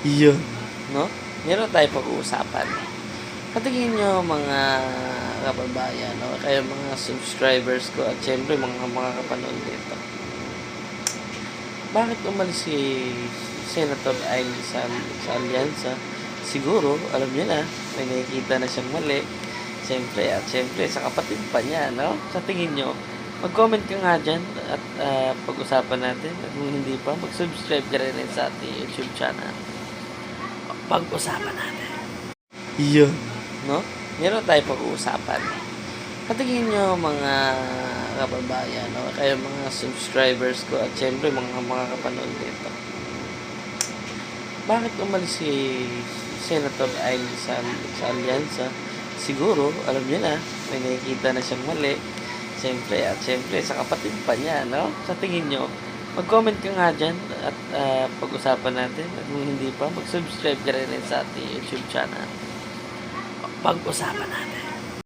Iyon, no? Meron tayo pag-uusapan. Patingin nyo mga kababayan, no? Kaya mga subscribers ko at syempre mga kapanood dito. Bakit umalis si Senator Amy sa alyansa? Siguro, alam niya na, may nakikita na siyang mali. Siyempre, sa kapatid pa niya, no? Sa tingin nyo, mag-comment ka nga dyan at pag-usapan natin. At kung hindi pa, mag-subscribe ka rin sa ating YouTube channel. Pag-usapan natin. Iyon, no? Meron tayo pag-uusapan. Patingin nyo mga kababayan, no? Kaya mga subscribers ko at syempre mga kapanood dito. Bakit umalis si Senator Amy sa alyansa? Siguro, alam niya na, may nakikita na siyang mali. Siyempre, sa kapatid pa niya, no? Sa tingin nyo, mag-comment ka nga dyan at pag-usapan natin. At kung hindi pa, mag-subscribe ka rin sa ating YouTube channel. Pag-usapan natin.